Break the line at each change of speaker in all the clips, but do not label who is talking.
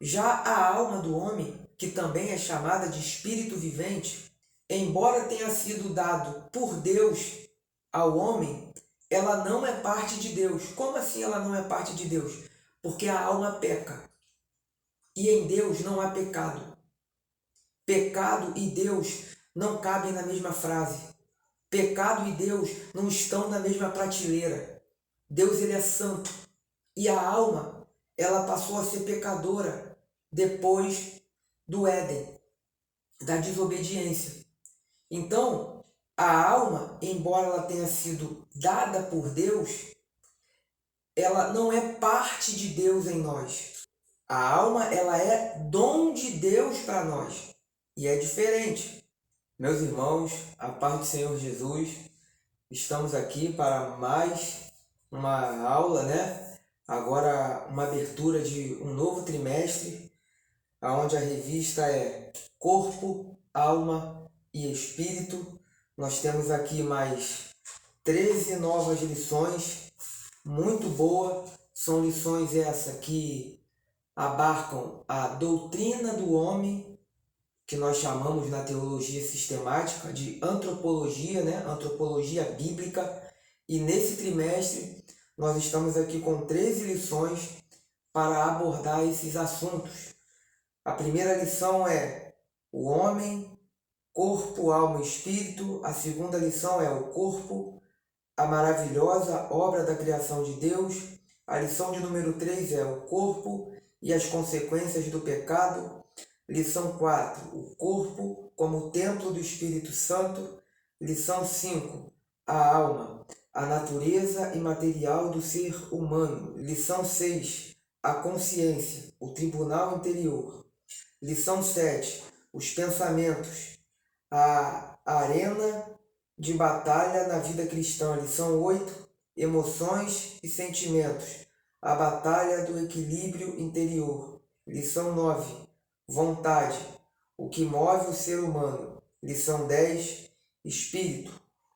Já a alma do homem, que também é chamada de espírito vivente, embora tenha sido dado por Deus ao homem, ela não é parte de Deus. Como assim ela não é parte de Deus? Porque a alma peca. E em Deus não há pecado. Pecado e Deus não cabem na mesma frase. Pecado e Deus não estão na mesma prateleira. Deus, ele é santo. E a alma, ela passou a ser pecadora depois do Éden, da desobediência. Então, a alma, embora ela tenha sido dada por Deus, ela não é parte de Deus em nós. A alma, ela é dom de Deus para nós. E é diferente. Meus irmãos, a paz do Senhor Jesus, estamos aqui para mais uma aula, né? Agora uma abertura de um novo trimestre, onde a revista é Corpo, Alma e Espírito. Nós temos aqui mais 13 novas lições, muito boa. São lições essas que abarcam a doutrina do homem, que nós chamamos na teologia sistemática de antropologia, né? Antropologia bíblica. E nesse trimestre nós estamos aqui com 13 lições para abordar esses assuntos. A primeira lição é o homem, corpo, alma e espírito. A segunda lição é o corpo, a maravilhosa obra da criação de Deus. A lição de número 3 é o corpo e as consequências do pecado. Lição 4, o corpo como templo do Espírito Santo. Lição 5, a alma, a natureza imaterial do ser humano. Lição 6, a consciência, o tribunal interior. Lição 7, os pensamentos, a arena de batalha na vida cristã. Lição 8, emoções e sentimentos, a batalha do equilíbrio interior. Lição 9, vontade, o que move o ser humano. Lição 10, espírito,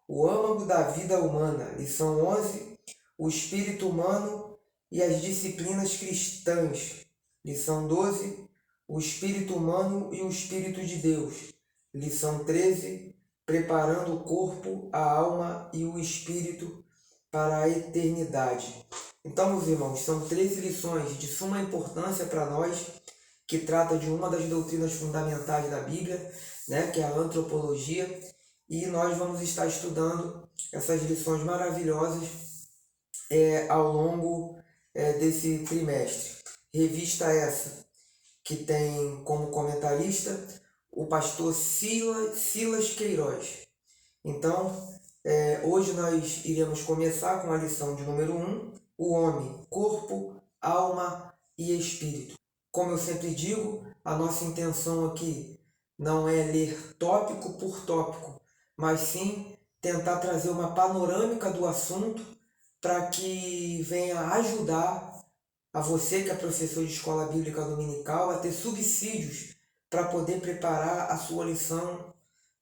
o âmago da vida humana. Lição 11, o espírito humano e as disciplinas cristãs. Lição 12, o espírito humano e o espírito de Deus. Lição 13, preparando o corpo, a alma e o espírito para a eternidade. Então, meus irmãos, são 13 lições de suma importância para nós, que trata de uma das doutrinas fundamentais da Bíblia, né, que é a antropologia, e nós vamos estar estudando essas lições maravilhosas ao longo desse trimestre. Revista essa que tem como comentarista o pastor Silas Queiroz. Então, hoje nós iremos começar com a lição de número 1, o homem, corpo, alma e espírito. Como eu sempre digo, a nossa intenção aqui não é ler tópico por tópico, mas sim tentar trazer uma panorâmica do assunto para que venha ajudar a você que é professor de escola bíblica dominical a ter subsídios para poder preparar a sua lição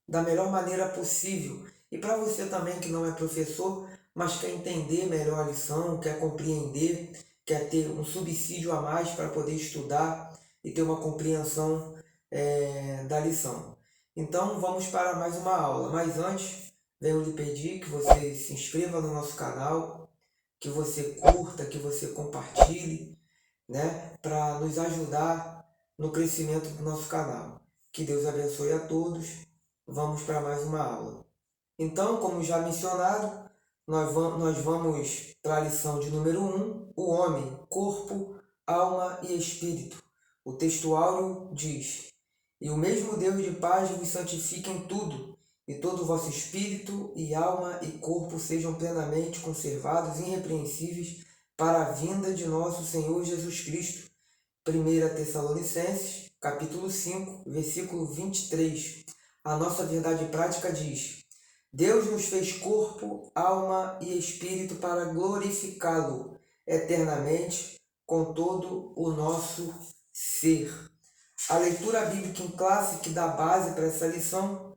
da melhor maneira possível. E para você também que não é professor, mas quer entender melhor a lição, quer compreender, quer ter um subsídio a mais para poder estudar e ter uma compreensão da lição. Então vamos para mais uma aula, mas antes venho lhe pedir que você se inscreva no nosso canal, que você curta, que você compartilhe, né, para nos ajudar no crescimento do nosso canal. Que Deus abençoe a todos. Vamos para mais uma aula. Então, como já mencionado, nós vamos para a lição de número 1, o homem, corpo, alma e espírito. O textuário diz: e o mesmo Deus de paz vos santifique em tudo, e todo o vosso espírito e alma e corpo sejam plenamente conservados irrepreensíveis para a vinda de nosso Senhor Jesus Cristo. 1 Tessalonicenses, capítulo 5, versículo 23. A nossa verdade prática diz: Deus nos fez corpo, alma e espírito para glorificá-lo eternamente com todo o nosso ser. A leitura bíblica em classe que dá base para essa lição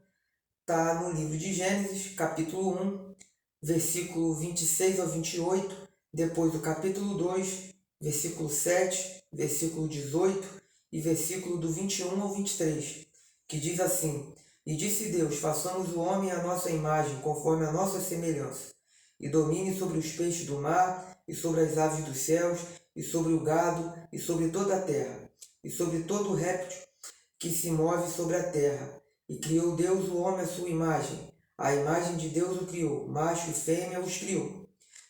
está no livro de Gênesis, capítulo 1, versículo 26 ao 28, depois do capítulo 2, versículo 7, versículo 18 e versículo do 21 ao 23, que diz assim: E disse Deus, façamos o homem à nossa imagem, conforme a nossa semelhança, e domine sobre os peixes do mar, e sobre as aves dos céus, e sobre o gado, e sobre toda a terra, e sobre todo o réptil que se move sobre a terra. E criou Deus o homem à sua imagem. A imagem de Deus o criou, macho e fêmea os criou.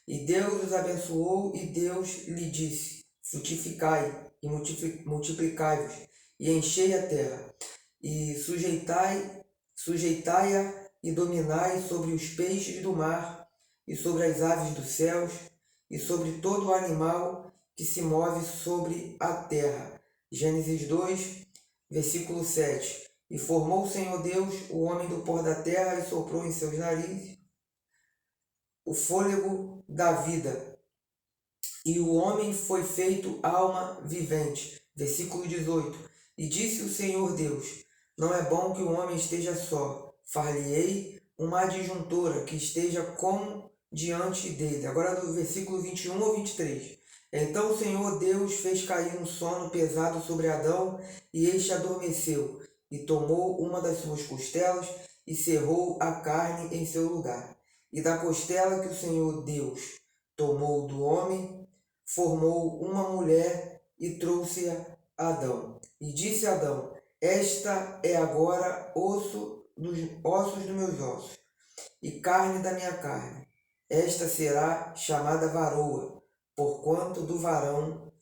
E Deus os abençoou, e Deus lhe disse: Frutificai e multiplicai-vos, e enchei a terra, e sujeitai-a e dominai sobre os peixes do mar, e sobre as aves dos céus, e sobre todo o animal que se move sobre a terra. Gênesis 2, versículo 7. E formou o Senhor Deus o homem do pó da terra, e soprou em seus narizes o fôlego da vida, e o homem foi feito alma vivente. Versículo 18. E disse o Senhor Deus: Não é bom que o homem esteja só, far-lhe-ei uma adjuntora que esteja como diante dele. Agora do versículo 21 ao 23. Então o Senhor Deus fez cair um sono pesado sobre Adão, e este adormeceu, e tomou uma das suas costelas, e cerrou a carne em seu lugar. E da costela que o Senhor Deus tomou do homem, formou uma mulher e trouxe-a a Adão. E disse Adão: Esta é agora osso dos ossos dos meus ossos, e carne da minha carne. Esta será chamada varoa, porquanto do varão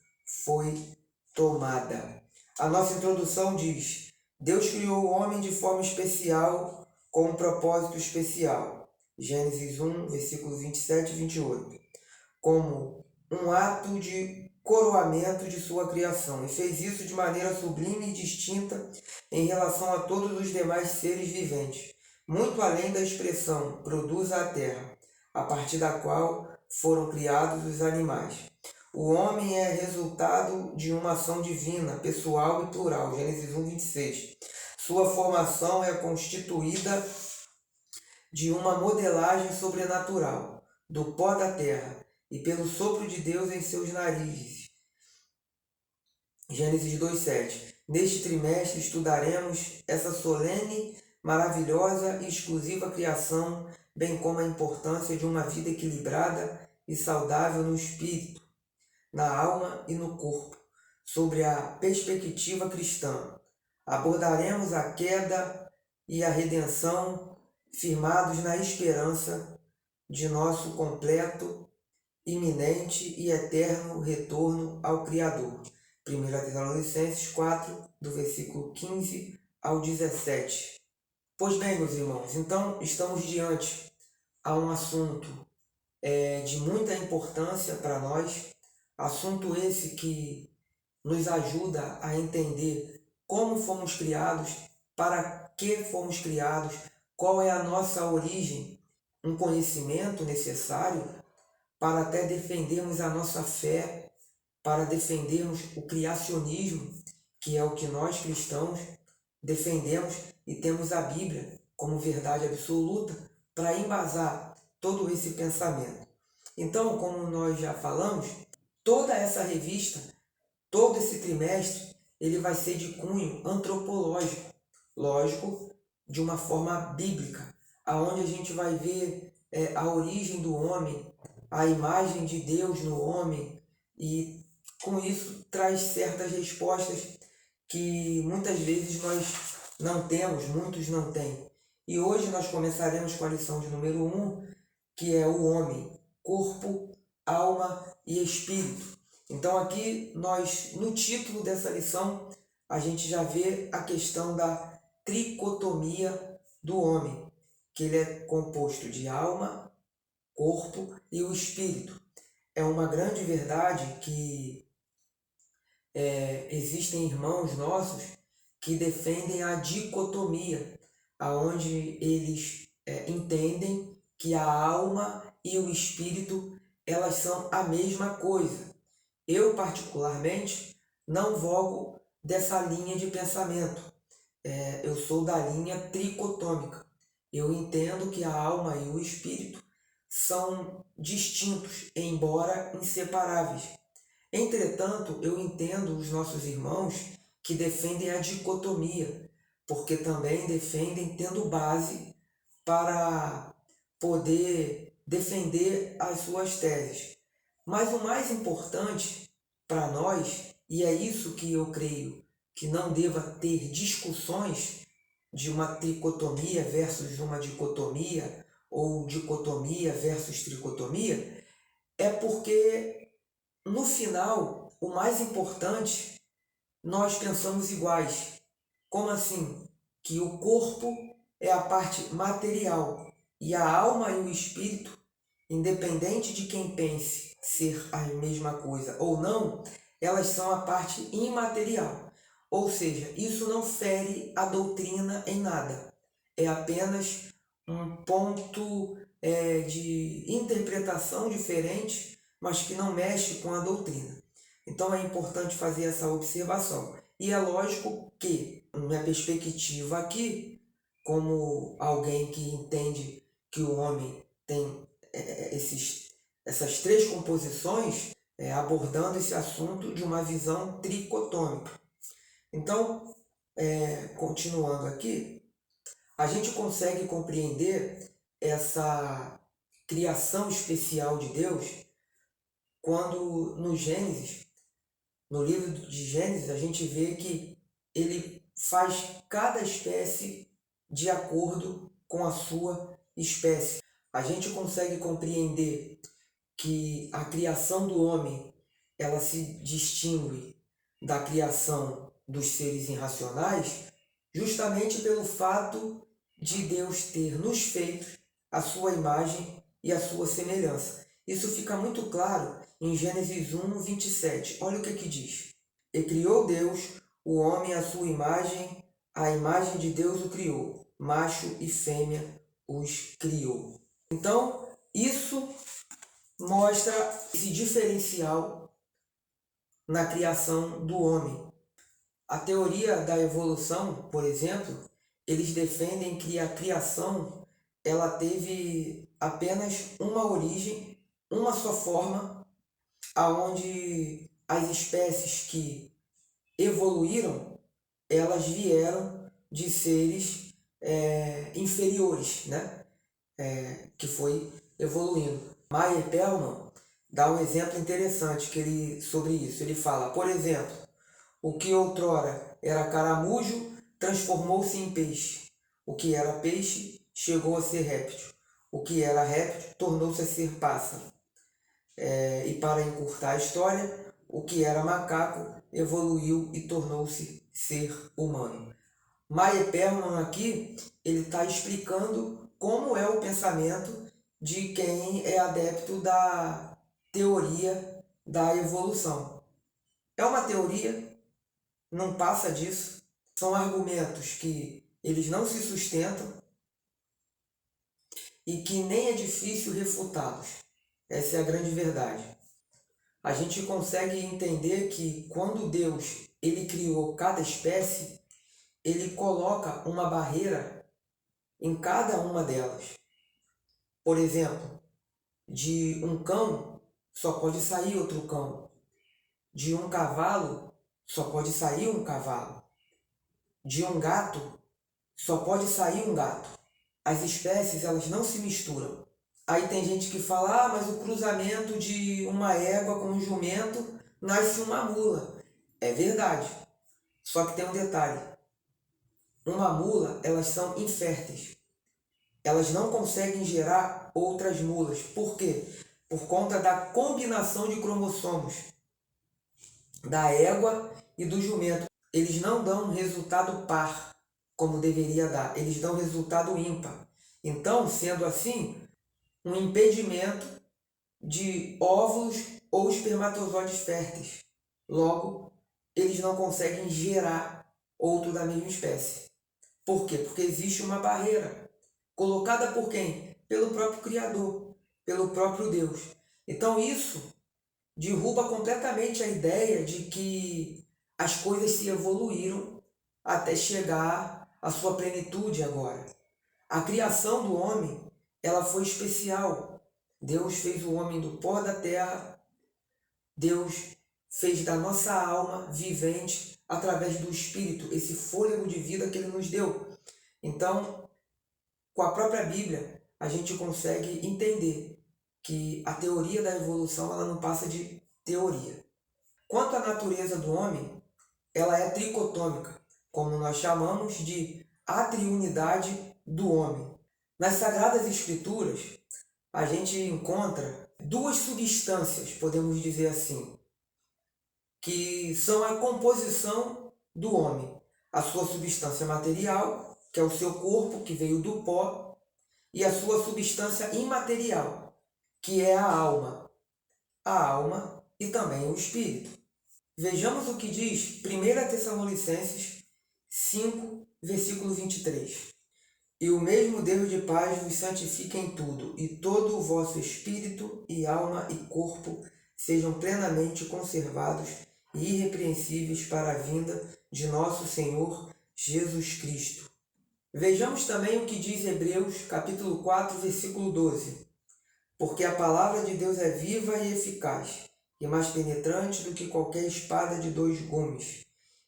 foi tomada. A nossa introdução diz: Deus criou o homem de forma especial, com um propósito especial. Gênesis 1, versículos 27 e 28. Como um ato de coroamento de sua criação, e fez isso de maneira sublime e distinta em relação a todos os demais seres viventes, muito além da expressão produza a terra, a partir da qual foram criados os animais. O homem é resultado de uma ação divina, pessoal e plural. Gênesis 1, 26. Sua formação é constituída de uma modelagem sobrenatural, do pó da terra, e pelo sopro de Deus em seus narizes. Gênesis 2:7. Neste trimestre estudaremos essa solene, maravilhosa e exclusiva criação, bem como a importância de uma vida equilibrada e saudável no espírito, na alma e no corpo, sobre a perspectiva cristã. Abordaremos a queda e a redenção, firmados na esperança de nosso completo, iminente e eterno retorno ao Criador. 1 Tessalonicenses 4, do versículo 15 ao 17. Pois bem, meus irmãos, então estamos diante a um assunto de muita importância para nós, assunto esse que nos ajuda a entender como fomos criados, para que fomos criados, qual é a nossa origem, um conhecimento necessário para até defendermos a nossa fé, para defendermos o criacionismo, que é o que nós cristãos defendemos, e temos a Bíblia como verdade absoluta para embasar todo esse pensamento. Então, como nós já falamos, toda essa revista, todo esse trimestre, ele vai ser de cunho antropológico, lógico, de uma forma bíblica, aonde a gente vai ver a origem do homem, a imagem de Deus no homem, e com isso traz certas respostas que muitas vezes nós não temos, muitos não têm. E hoje nós começaremos com a lição de número 1, que é o homem, corpo, alma e espírito. Então aqui nós, no título dessa lição, a gente já vê a questão da tricotomia do homem, que ele é composto de alma, corpo e o espírito. É uma grande verdade que existem irmãos nossos que defendem a dicotomia, aonde eles entendem que a alma e o espírito, elas são a mesma coisa. Eu, particularmente, não vogo dessa linha de pensamento. Eu sou da linha tricotômica. Eu entendo que a alma e o espírito são distintos, embora inseparáveis. Entretanto, eu entendo os nossos irmãos que defendem a dicotomia, porque também defendem tendo base para poder defender as suas teses. Mas o mais importante para nós, e é isso que eu creio que não deva ter discussões de uma tricotomia versus uma dicotomia, ou dicotomia versus tricotomia, é porque no final o mais importante nós pensamos iguais. Como assim? Que o corpo é a parte material e a alma e o espírito, independente de quem pense ser a mesma coisa ou não, elas são a parte imaterial. Ou seja, isso não fere a doutrina em nada. É apenas um ponto de interpretação diferente, mas que não mexe com a doutrina. Então é importante fazer essa observação. E é lógico que, na minha perspectiva aqui, como alguém que entende que o homem tem essas três composições, abordando esse assunto de uma visão tricotômica. Então, continuando aqui, a gente consegue compreender essa criação especial de Deus quando no Gênesis, no livro de Gênesis, a gente vê que ele faz cada espécie de acordo com a sua espécie. A gente consegue compreender que a criação do homem ela se distingue da criação dos seres irracionais justamente pelo fato de Deus ter nos feito a sua imagem e a sua semelhança. Isso fica muito claro em Gênesis 1, 27. Olha o que diz. E criou Deus o homem à sua imagem, a imagem de Deus o criou, macho e fêmea os criou. Então, isso mostra esse diferencial na criação do homem. A teoria da evolução, por exemplo, eles defendem que a criação ela teve apenas uma origem, uma só forma, aonde as espécies que evoluíram, elas vieram de seres inferiores, né? Que foi evoluindo. Meyer Perlman dá um exemplo interessante sobre isso. Ele fala, por exemplo, o que outrora era caramujo transformou-se em peixe. O que era peixe chegou a ser réptil. O que era réptil tornou-se a ser pássaro. E para encurtar a história, o que era macaco evoluiu e tornou-se ser humano. Meyer Perlman aqui ele está explicando como é o pensamento de quem é adepto da teoria da evolução. É uma teoria, não passa disso, são argumentos que eles não se sustentam e que nem é difícil refutá-los. Essa é a grande verdade. A gente consegue entender que quando Deus ele criou cada espécie, ele coloca uma barreira em cada uma delas. Por exemplo, de um cão só pode sair outro cão. De um cavalo só pode sair um cavalo. De um gato só pode sair um gato. As espécies elas não se misturam. Aí tem gente que fala, mas o cruzamento de uma égua com um jumento nasce uma mula. É verdade. Só que tem um detalhe. Uma mula, elas são inférteis. Elas não conseguem gerar outras mulas. Por quê? Por conta da combinação de cromossomos da égua e do jumento. Eles não dão resultado par, como deveria dar. Eles dão resultado ímpar. Então, sendo assim, um impedimento de óvulos ou espermatozoides férteis. Logo, eles não conseguem gerar outro da mesma espécie. Por quê? Porque existe uma barreira. Colocada por quem? Pelo próprio Criador, pelo próprio Deus. Então isso derruba completamente a ideia de que as coisas se evoluíram até chegar à sua plenitude agora. A criação do homem, ela foi especial. Deus fez o homem do pó da terra. Deus fez da nossa alma vivente através do Espírito, esse fôlego de vida que Ele nos deu. Então, com a própria Bíblia, a gente consegue entender que a teoria da evolução ela não passa de teoria. Quanto à natureza do homem, ela é tricotômica, como nós chamamos de a triunidade do homem. Nas Sagradas Escrituras, a gente encontra duas substâncias, podemos dizer assim, que são a composição do homem. A sua substância material, que é o seu corpo, que veio do pó, e a sua substância imaterial, que é a alma e também o espírito. Vejamos o que diz 1 Tessalonicenses 5, versículo 23. E o mesmo Deus de paz vos santifique em tudo, e todo o vosso espírito e alma e corpo sejam plenamente conservados e irrepreensíveis para a vinda de nosso Senhor Jesus Cristo. Vejamos também o que diz Hebreus capítulo 4, versículo 12. Porque a palavra de Deus é viva e eficaz, e mais penetrante do que qualquer espada de 2 gumes,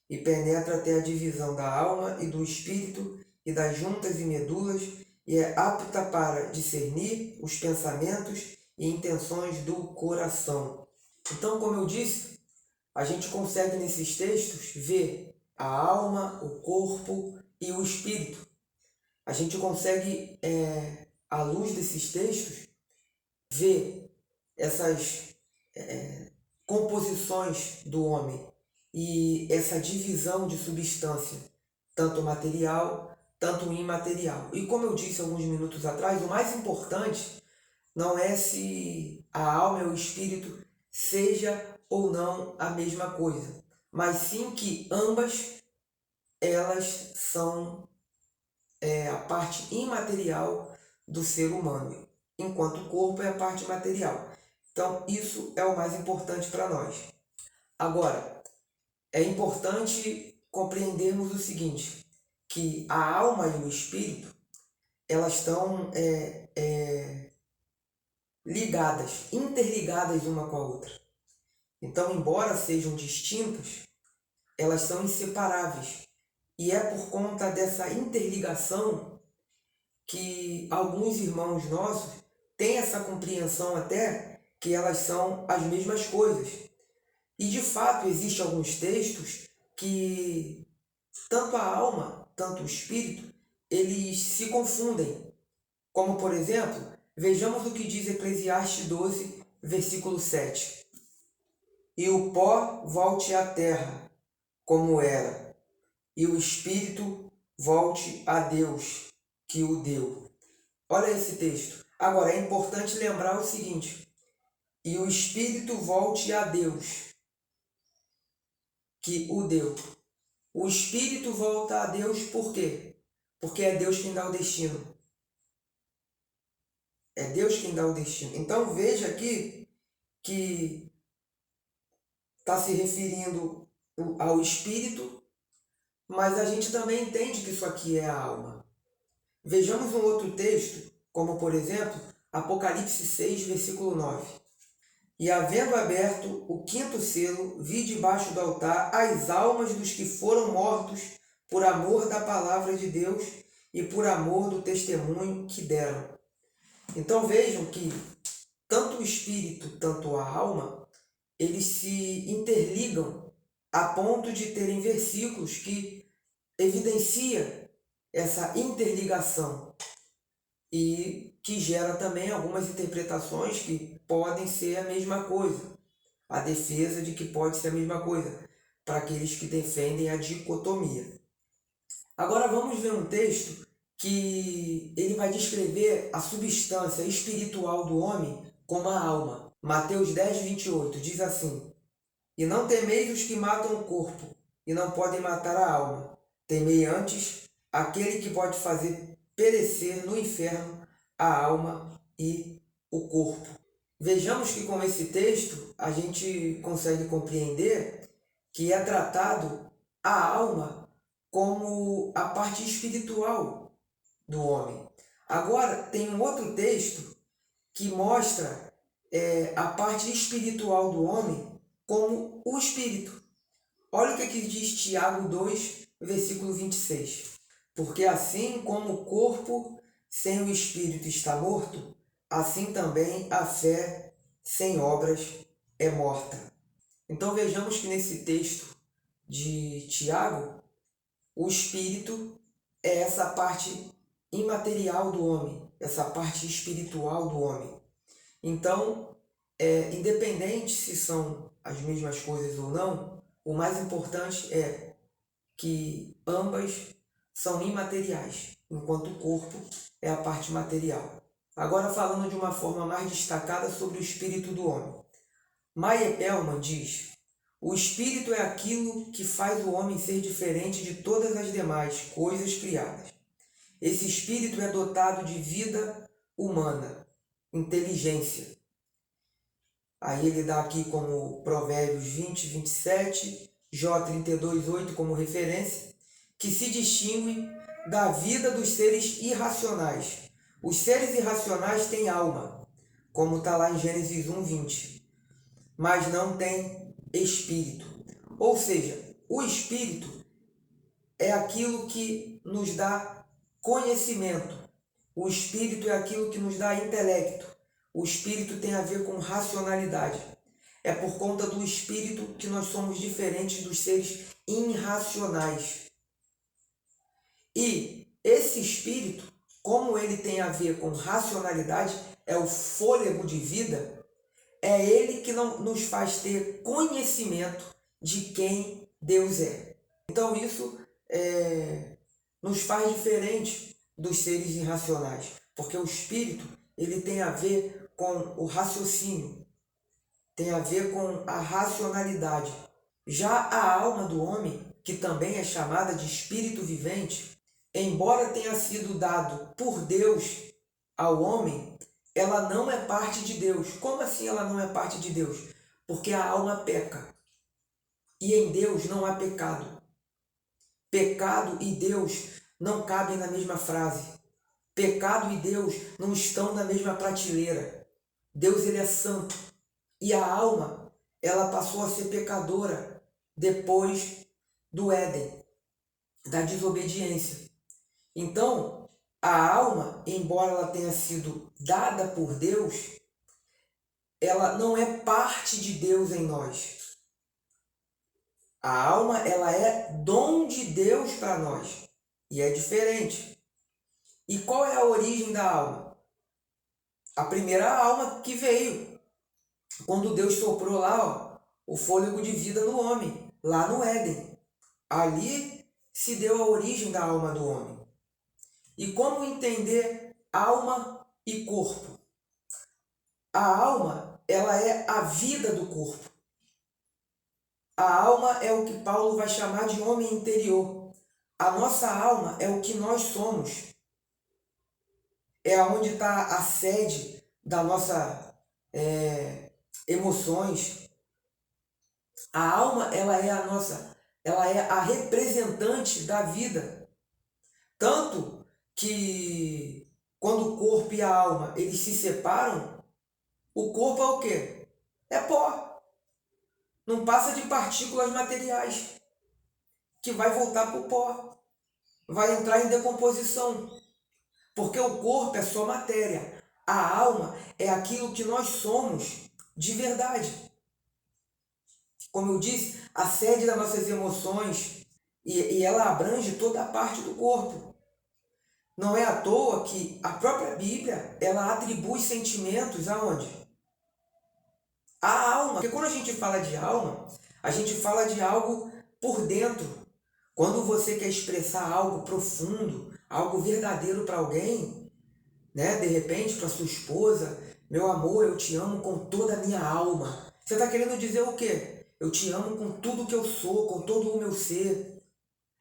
e penetra até a divisão da alma e do espírito e das juntas e medulas, e é apta para discernir os pensamentos e intenções do coração. Então, como eu disse, a gente consegue nesses textos ver a alma, o corpo e o espírito. A gente consegue, à luz desses textos, ver essas composições do homem e essa divisão de substância, tanto material, tanto imaterial. E como eu disse alguns minutos atrás, o mais importante não é se a alma e o espírito seja ou não a mesma coisa, mas sim que ambas elas são a parte imaterial do ser humano, enquanto o corpo é a parte material. Então, isso é o mais importante para nós. Agora, é importante compreendermos o seguinte, que a alma e o espírito, elas estão ligadas, interligadas uma com a outra. Então, embora sejam distintas, elas são inseparáveis. E é por conta dessa interligação que alguns irmãos nossos têm essa compreensão até que elas são as mesmas coisas. E de fato existem alguns textos que tanto a alma, tanto o espírito, eles se confundem. Como por exemplo, vejamos o que diz Eclesiastes 12, versículo 7. E o pó volte à terra, como era, e o espírito volte a Deus, que o deu. Olha esse texto. Agora, é importante lembrar o seguinte, e o espírito volte a Deus, que o deu. O espírito volta a Deus por quê? Porque é Deus quem dá o destino. É Deus quem dá o destino. Então veja aqui que está se referindo ao espírito, mas a gente também entende que isso aqui é a alma. Vejamos um outro texto, como por exemplo, Apocalipse 6, versículo 9. E havendo aberto o 5º selo, vi debaixo do altar as almas dos que foram mortos por amor da palavra de Deus e por amor do testemunho que deram. Então vejam que tanto o espírito, tanto a alma, eles se interligam a ponto de terem versículos que evidenciam essa interligação e que gera também algumas interpretações que podem ser a mesma coisa. A defesa de que pode ser a mesma coisa, para aqueles que defendem a dicotomia. Agora vamos ver um texto que ele vai descrever a substância espiritual do homem como a alma. Mateus 10, 28 diz assim: E não temeis os que matam o corpo, e não podem matar a alma. Temei antes aquele que pode fazer perecer no inferno a alma e o corpo. Vejamos que com esse texto a gente consegue compreender que é tratado a alma como a parte espiritual do homem. Agora tem um outro texto que mostra a parte espiritual do homem como o espírito. Olha o que diz Tiago 2, versículo 26. Porque assim como o corpo sem o espírito está morto, assim também a fé sem obras é morta. Então vejamos que nesse texto de Tiago, o espírito é essa parte imaterial do homem, essa parte espiritual do homem. Então, independente se são as mesmas coisas ou não, o mais importante é que ambas são imateriais, enquanto o corpo é a parte material. Agora falando de uma forma mais destacada sobre o espírito do homem. Maia Pelman diz: o espírito é aquilo que faz o homem ser diferente de todas as demais coisas criadas. Esse espírito é dotado de vida humana, inteligência. Aí ele dá aqui como Provérbios 20, 27, Jó 32, 8 como referência, que se distingue da vida dos seres irracionais. Os seres irracionais têm alma, como está lá em Gênesis 1, 20, mas não têm espírito. Ou seja, o espírito é aquilo que nos dá conhecimento. O espírito é aquilo que nos dá intelecto. O espírito tem a ver com racionalidade. É por conta do espírito que nós somos diferentes dos seres irracionais. E esse espírito, como ele tem a ver com racionalidade, é o fôlego de vida, é ele que não nos faz ter conhecimento de quem Deus é. Então isso nos faz diferente dos seres irracionais, porque o espírito ele tem a ver com o raciocínio, tem a ver com a racionalidade. Já a alma do homem, que também é chamada de espírito vivente, embora tenha sido dado por Deus ao homem, ela não é parte de Deus. Como assim ela não é parte de Deus? Porque a alma peca. E em Deus não há pecado. Pecado e Deus não cabem na mesma frase. Pecado e Deus não estão na mesma prateleira. Deus ele é santo. E a alma, ela passou a ser pecadora depois do Éden, da desobediência. Então, a alma, embora ela tenha sido dada por Deus, ela não é parte de Deus em nós. A alma, ela é dom de Deus para nós. E é diferente. E qual é a origem da alma? A primeira alma que veio, quando Deus soprou lá o fôlego de vida no homem, lá no Éden. Ali se deu a origem da alma do homem. E como entender alma e corpo? A alma, ela é a vida do corpo. A alma é o que Paulo vai chamar de homem interior. A nossa alma é o que nós somos. É onde está a sede da nossa emoções. A alma, ela é a representante da vida. Tanto que quando o corpo e a alma eles se separam, o corpo é o quê? É pó. Não passa de partículas materiais que vai voltar para o pó. Vai entrar em decomposição. Porque o corpo é só matéria. A alma é aquilo que nós somos de verdade. Como eu disse, a sede das nossas emoções e ela abrange toda a parte do corpo. Não é à toa que a própria Bíblia ela atribui sentimentos aonde? A alma. Porque quando a gente fala de alma, a gente fala de algo por dentro. Quando você quer expressar algo profundo, algo verdadeiro para alguém, né? De repente para sua esposa, meu amor, eu te amo com toda a minha alma. Você está querendo dizer o quê? Eu te amo com tudo que eu sou, com todo o meu ser.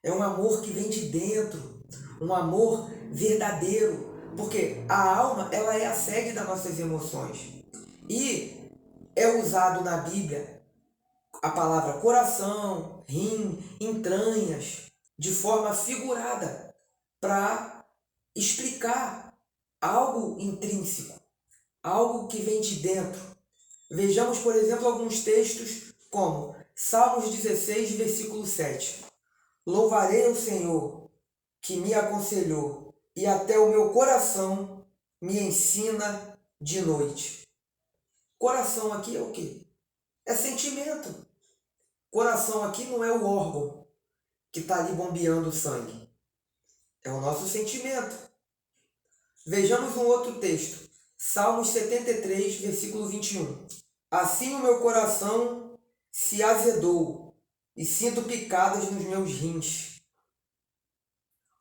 É um amor que vem de dentro, um amor verdadeiro, porque a alma ela é a sede das nossas emoções. E é usado na Bíblia a palavra coração, rim, entranhas, de forma figurada, para explicar algo intrínseco, algo que vem de dentro. Vejamos, por exemplo, alguns textos como Salmos 16, versículo 7. Louvarei o Senhor, que me aconselhou, e até o meu coração me ensina de noite. Coração aqui é o quê? É sentimento. Coração aqui não é o órgão que está ali bombeando o sangue. É o nosso sentimento. Vejamos um outro texto. Salmos 73, versículo 21. Assim o meu coração se azedou e sinto picadas nos meus rins.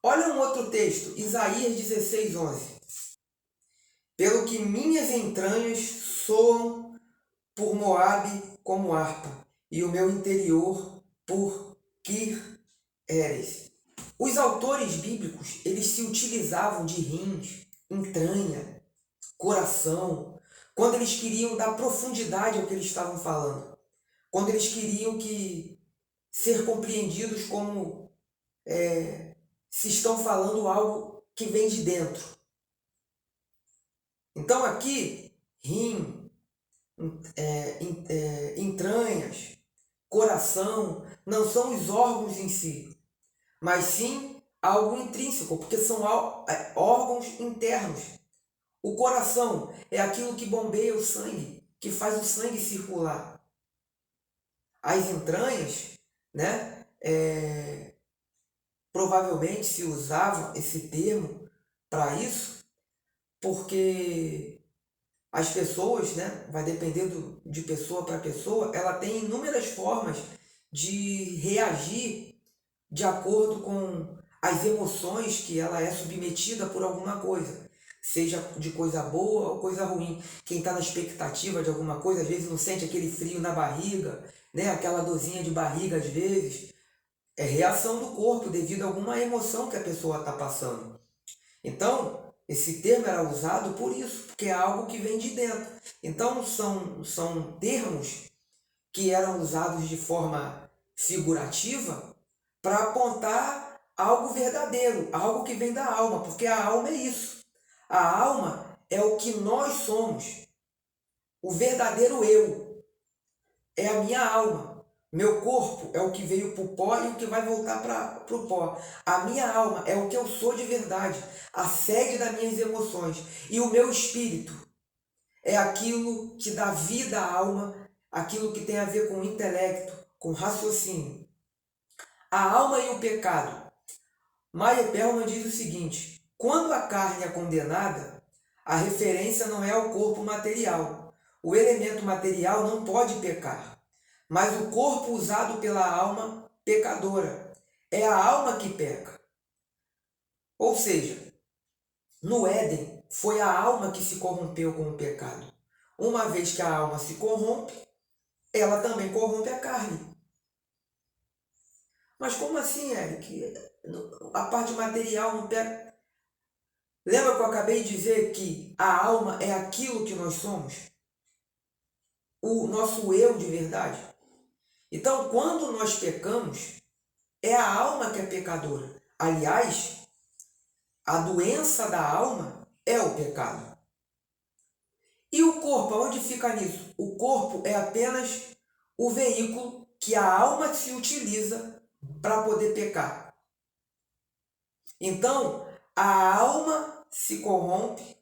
Olha um outro texto, Isaías 16, 11. Pelo que minhas entranhas soam por Moabe como harpa, e o meu interior por Kir-Eres. Os autores bíblicos, eles se utilizavam de rins, entranha, coração, quando eles queriam dar profundidade ao que eles estavam falando. Quando eles queriam ser compreendidos como se estão falando algo que vem de dentro. Então aqui, rim, entranhas, coração, não são os órgãos em si, mas sim algo intrínseco, porque são órgãos internos. O coração é aquilo que bombeia o sangue, que faz o sangue circular. As entranhas, né, provavelmente se usava esse termo para isso, porque as pessoas, né, vai depender de pessoa para pessoa, ela tem inúmeras formas de reagir de acordo com as emoções que ela é submetida por alguma coisa, seja de coisa boa ou coisa ruim. Quem está na expectativa de alguma coisa, às vezes não sente aquele frio na barriga, né, aquela dorzinha de barriga às vezes, é reação do corpo devido a alguma emoção que a pessoa está passando. Então, esse termo era usado por isso, porque é algo que vem de dentro. Então, são termos que eram usados de forma figurativa para apontar algo verdadeiro, algo que vem da alma, porque a alma é isso. A alma é o que nós somos. O verdadeiro eu é a minha alma. Meu corpo é o que veio para o pó e o que vai voltar para o pó. A minha alma é o que eu sou de verdade, a sede das minhas emoções. E o meu espírito é aquilo que dá vida à alma, aquilo que tem a ver com o intelecto, com o raciocínio. A alma e o pecado. Meyer Perlman diz o seguinte: quando a carne é condenada, a referência não é ao corpo material. O elemento material não pode pecar, mas o corpo usado pela alma pecadora. É a alma que peca. Ou seja, no Éden, foi a alma que se corrompeu com o pecado. Uma vez que a alma se corrompe, ela também corrompe a carne. Mas como assim, Eric? A parte material não peca? Lembra que eu acabei de dizer que a alma é aquilo que nós somos? O nosso eu de verdade? Então, quando nós pecamos, é a alma que é pecadora. Aliás, a doença da alma é o pecado. E o corpo, aonde fica nisso? O corpo é apenas o veículo que a alma se utiliza para poder pecar. Então, a alma se corrompe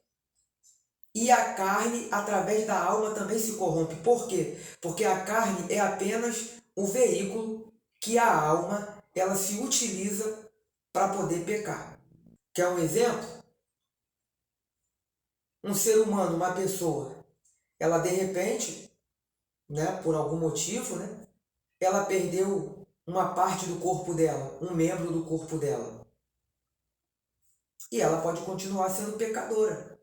e a carne, através da alma, também se corrompe. Por quê? Porque a carne é apenas o veículo que a alma ela se utiliza para poder pecar. Quer um exemplo? Um ser humano, uma pessoa, ela de repente, né, por algum motivo, né, ela perdeu uma parte do corpo dela, um membro do corpo dela. E ela pode continuar sendo pecadora.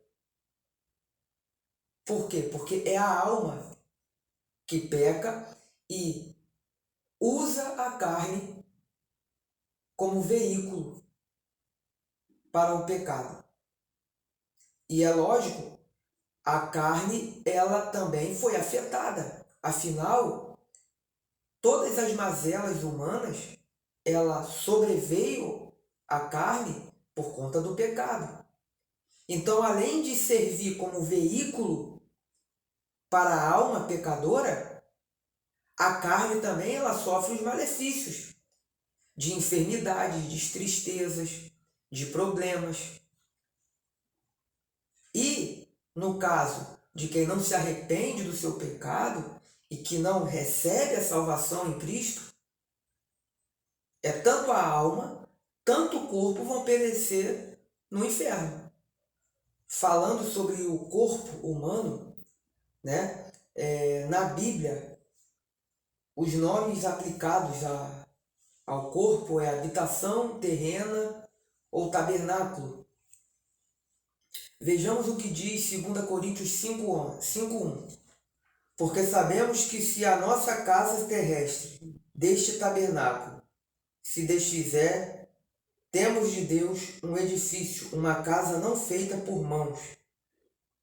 Por quê? Porque é a alma que peca e usa a carne como veículo para o pecado. E é lógico, a carne ela também foi afetada. Afinal, todas as mazelas humanas, ela sobreveio à carne por conta do pecado. Então, além de servir como veículo para a alma pecadora, a carne também ela sofre os malefícios de enfermidades, de tristezas, de problemas. E, no caso de quem não se arrepende do seu pecado e que não recebe a salvação em Cristo, tanto a alma, tanto o corpo vão perecer no inferno. Falando sobre o corpo humano, né? Na Bíblia, os nomes aplicados ao corpo é habitação terrena ou tabernáculo. Vejamos o que diz 2 Coríntios 5:1. Porque sabemos que se a nossa casa terrestre deste tabernáculo se desfizer, temos de Deus um edifício, uma casa não feita por mãos,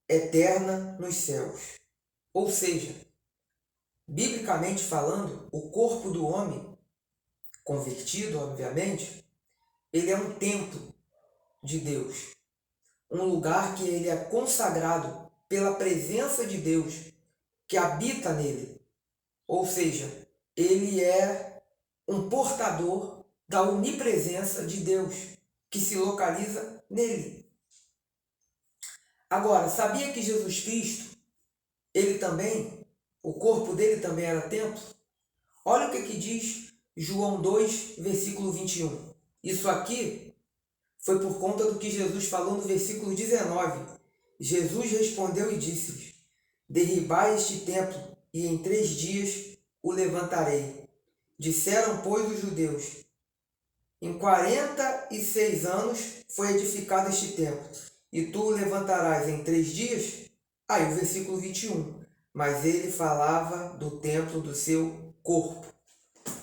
eterna nos céus. Ou seja, biblicamente falando, o corpo do homem, convertido, obviamente, ele é um templo de Deus. Um lugar que ele é consagrado pela presença de Deus que habita nele. Ou seja, ele é um portador da onipresença de Deus que se localiza nele. Agora, sabia que Jesus Cristo, ele também, o corpo dele também era templo? Olha o que diz João 2, versículo 21. Isso aqui foi por conta do que Jesus falou no versículo 19. Jesus respondeu e disse-lhes: derribai este templo, e em 3 dias o levantarei. Disseram, pois, os judeus: em 46 anos foi edificado este templo, e tu o levantarás em 3 dias? Aí o versículo 21. Mas ele falava do templo do seu corpo.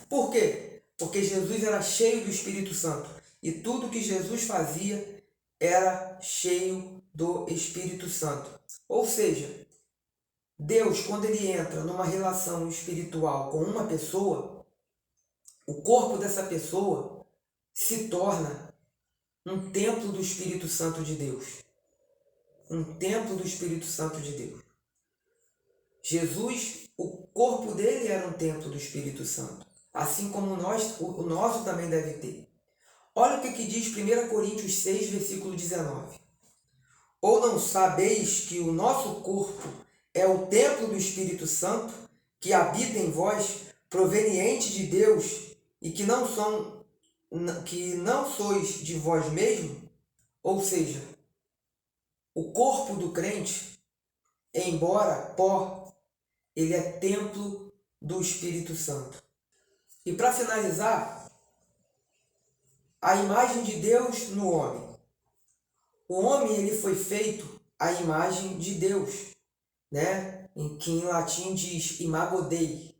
Por quê? Porque Jesus era cheio do Espírito Santo. E tudo que Jesus fazia era cheio do Espírito Santo. Ou seja, Deus, quando ele entra numa relação espiritual com uma pessoa, o corpo dessa pessoa se torna um templo do Espírito Santo de Deus. Um templo do Espírito Santo de Deus. Jesus, o corpo dele era um templo do Espírito Santo. Assim como o nosso também deve ter. Olha o que diz 1 Coríntios 6, versículo 19. Ou não sabeis que o nosso corpo é o templo do Espírito Santo, que habita em vós, proveniente de Deus, e que não sois de vós mesmo? Ou seja, o corpo do crente, embora pó, ele é templo do Espírito Santo. E para finalizar, a imagem de Deus no homem. O homem ele foi feito à imagem de Deus, né? Que em latim diz imago Dei.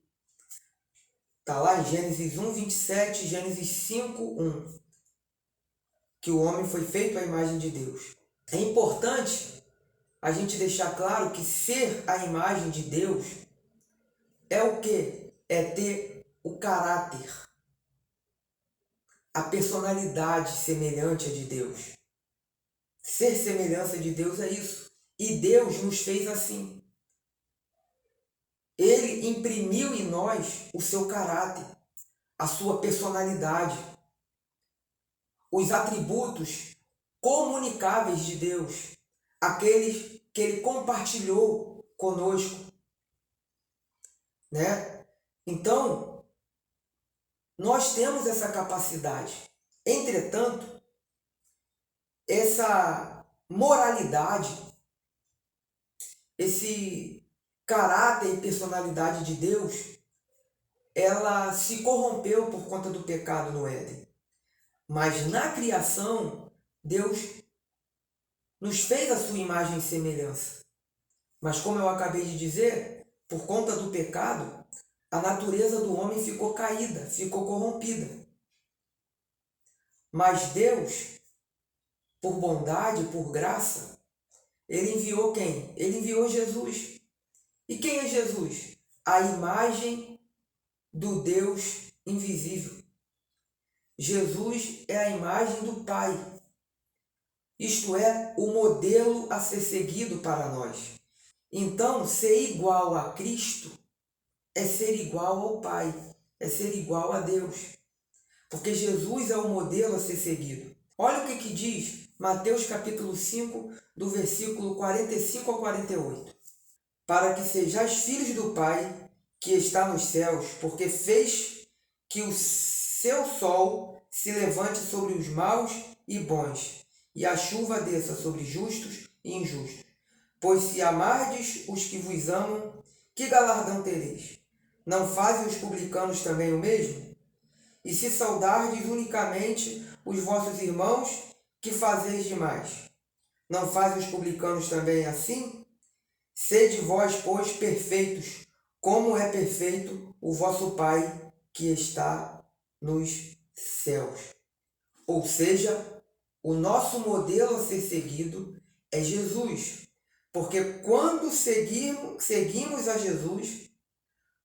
Está lá em Gênesis 1, 27, Gênesis 5, 1. Que o homem foi feito à imagem de Deus. É importante a gente deixar claro que ser a imagem de Deus é o quê? É ter o caráter, a personalidade semelhante a de Deus. Ser semelhança de Deus é isso. E Deus nos fez assim. Ele imprimiu em nós o seu caráter, a sua personalidade, os atributos comunicáveis de Deus, aqueles que ele compartilhou conosco, né? Então, nós temos essa capacidade. Entretanto, essa moralidade, esse caráter e personalidade de Deus, ela se corrompeu por conta do pecado no Éden. Mas na criação, Deus nos fez a sua imagem e semelhança. Mas como eu acabei de dizer, por conta do pecado, a natureza do homem ficou caída, ficou corrompida. Mas Deus, por bondade, por graça, ele enviou quem? Ele enviou Jesus. E quem é Jesus? A imagem do Deus invisível. Jesus é a imagem do Pai. Isto é, o modelo a ser seguido para nós. Então, ser igual a Cristo é ser igual ao Pai, é ser igual a Deus. Porque Jesus é o modelo a ser seguido. Olha o que diz Mateus capítulo 5, do versículo 45 ao 48. Para que sejais filhos do Pai, que está nos céus, porque fez que o seu sol se levante sobre os maus e bons, e a chuva desça sobre justos e injustos. Pois se amardes os que vos amam, que galardão tereis? Não fazem os publicanos também o mesmo? E se saudardes unicamente os vossos irmãos, que fazeis demais? Não fazem os publicanos também assim? Sede vós, pois, perfeitos, como é perfeito o vosso Pai que está nos céus. Ou seja, o nosso modelo a ser seguido é Jesus. Porque quando seguimos a Jesus,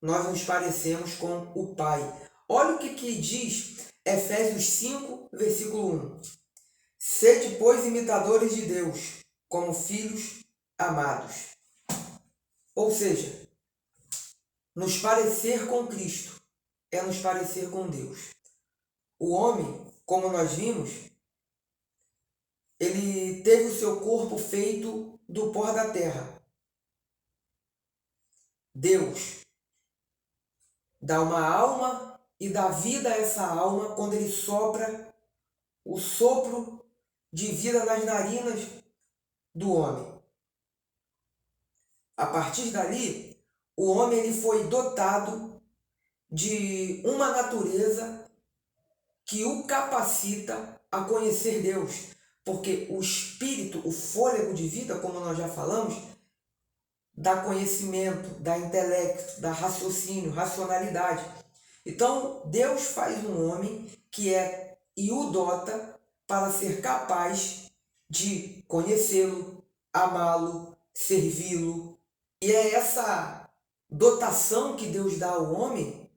nós nos parecemos com o Pai. Olha o que diz Efésios 5, versículo 1. Sede, pois, imitadores de Deus, como filhos amados. Ou seja, nos parecer com Cristo é nos parecer com Deus. O homem, como nós vimos, ele teve o seu corpo feito do pó da terra. Deus dá uma alma e dá vida a essa alma quando ele sopra o sopro de vida nas narinas do homem. A partir dali, o homem ele foi dotado de uma natureza que o capacita a conhecer Deus. Porque o espírito, o fôlego de vida, como nós já falamos, dá conhecimento, dá intelecto, dá raciocínio, racionalidade. Então, Deus faz um homem e o dota para ser capaz de conhecê-lo, amá-lo, servi-lo. E é essa dotação que Deus dá ao homem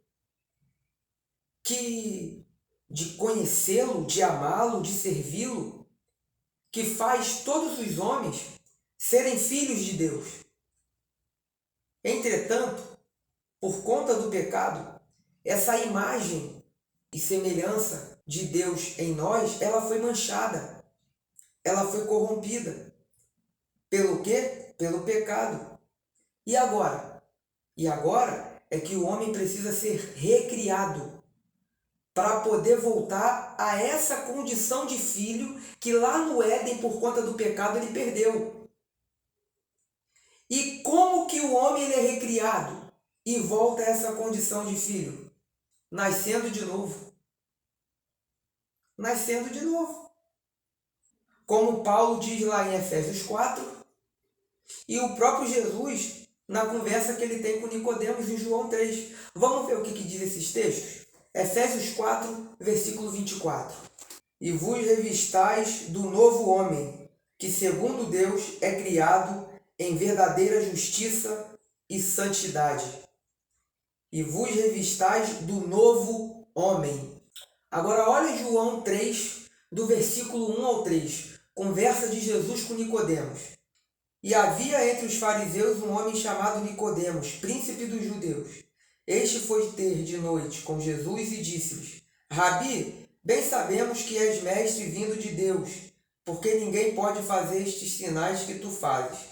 de conhecê-lo, de amá-lo, de servi-lo, que faz todos os homens serem filhos de Deus. Entretanto, por conta do pecado, essa imagem e semelhança de Deus em nós, ela foi manchada, ela foi corrompida. Pelo quê? Pelo pecado. E agora? E agora é que o homem precisa ser recriado para poder voltar a essa condição de filho que lá no Éden, por conta do pecado, ele perdeu. E como que o homem ele é recriado e volta a essa condição de filho? Nascendo de novo. Nascendo de novo. Como Paulo diz lá em Efésios 4, e o próprio Jesus na conversa que ele tem com Nicodemos em João 3. Vamos ver o que diz esses textos? Efésios 4, versículo 24. E vos revistais do novo homem, que segundo Deus é criado em verdadeira justiça e santidade. E vos revistais do novo homem. Agora olha João 3, do versículo 1 ao 3. Conversa de Jesus com Nicodemos. E havia entre os fariseus um homem chamado Nicodemos, príncipe dos judeus. Este foi ter de noite com Jesus e disse-lhes: Rabi, bem sabemos que és mestre vindo de Deus, porque ninguém pode fazer estes sinais que tu fazes,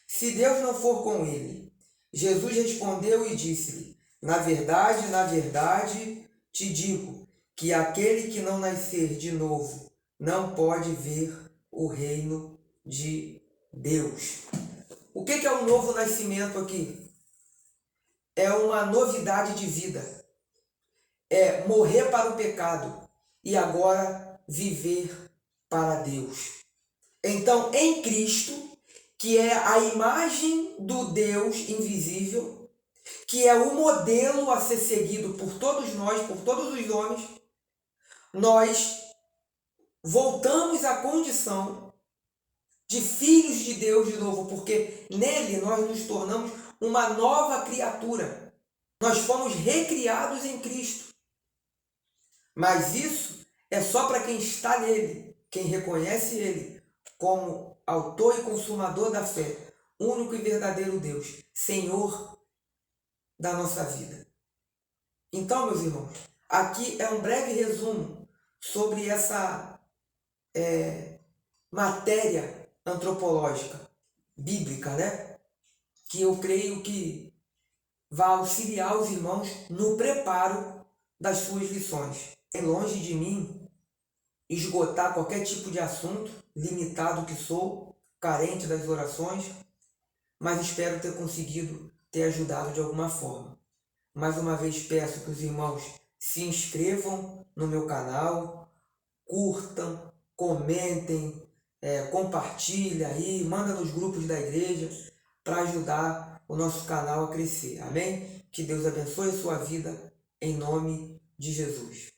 se Deus não for com ele. Jesus respondeu e disse-lhe: na verdade, te digo que aquele que não nascer de novo não pode ver o reino de Deus. O que é o novo nascimento aqui? É uma novidade de vida. É morrer para o pecado e agora viver para Deus. Então, em Cristo, que é a imagem do Deus invisível, que é o modelo a ser seguido por todos nós, por todos os homens, nós voltamos à condição de filhos de Deus de novo, porque nele nós nos tornamos uma nova criatura. Nós fomos recriados em Cristo. Mas isso é só para quem está nele, quem reconhece ele como autor e consumador da fé, único e verdadeiro Deus, Senhor da nossa vida. Então, meus irmãos, aqui é um breve resumo sobre essa matéria antropológica, bíblica, né? Que eu creio que vai auxiliar os irmãos no preparo das suas lições. É longe de mim esgotar qualquer tipo de assunto, limitado que sou, carente das orações, mas espero ter conseguido ter ajudado de alguma forma. Mais uma vez peço que os irmãos se inscrevam no meu canal, curtam, comentem, compartilhem aí, manda nos grupos da igreja para ajudar o nosso canal a crescer. Amém? Que Deus abençoe a sua vida em nome de Jesus.